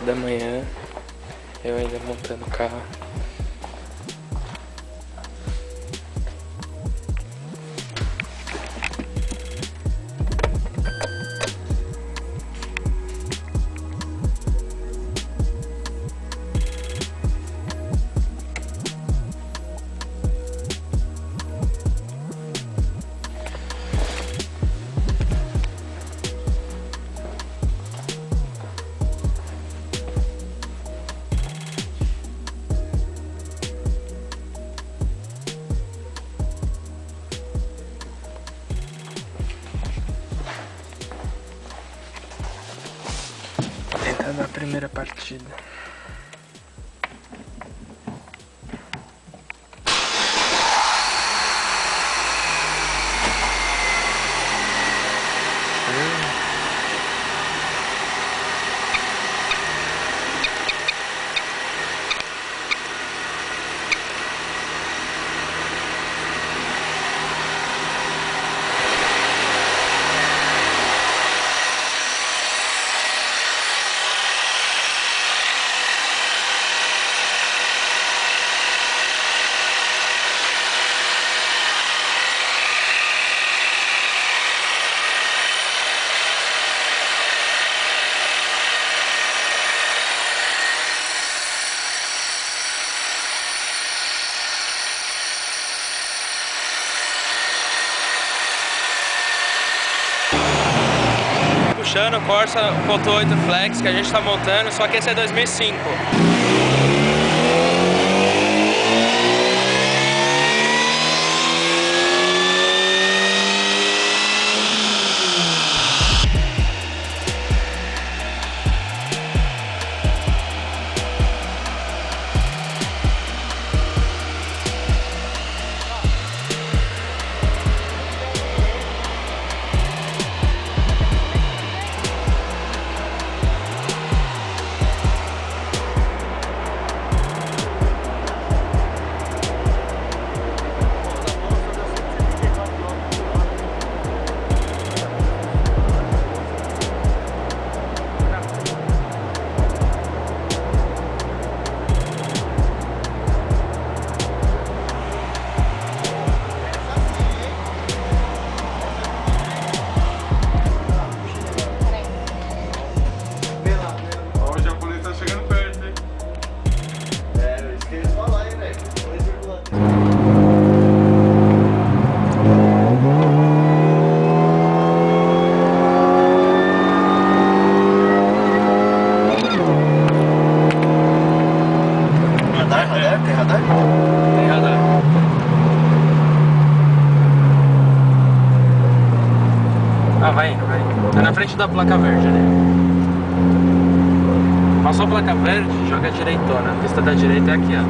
da manhã, eu ainda montando o carro. Na primeira partida. Puxando o Corsa 1.8 Flex que a gente está montando, só que esse é 2005. Vai indo, vai indo. É na frente da placa verde ali. Passou a placa verde, joga a direitona. A pista da direita é aqui, ó.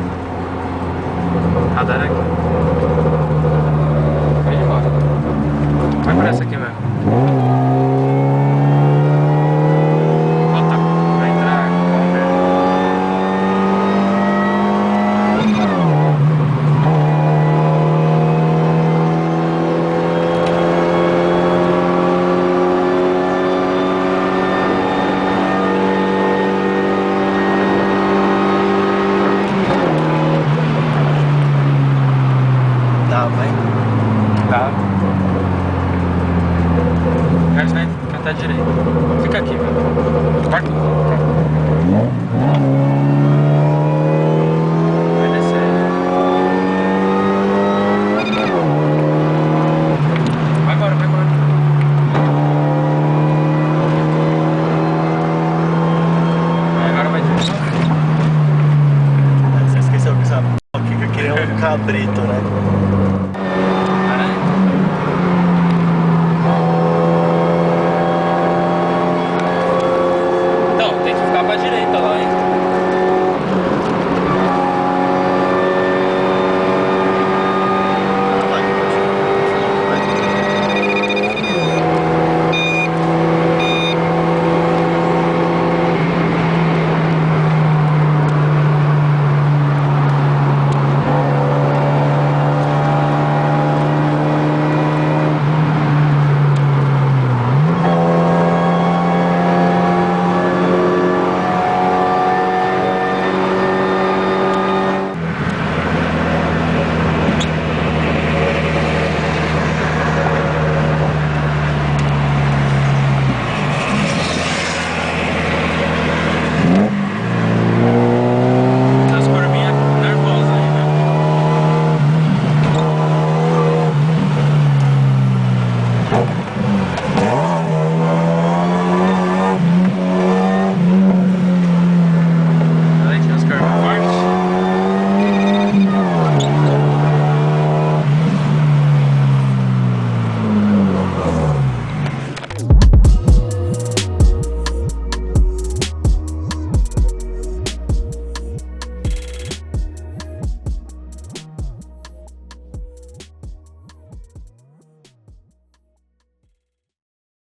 Radar é aqui. Vai de volta. Vai por essa aqui mesmo. Volta. Vai entrar. Tá direito. Fica aqui, velho. Vai descer. Vai agora, vai agora. Agora vai descer. Você esqueceu que essa p*** aqui é um cabrito, né?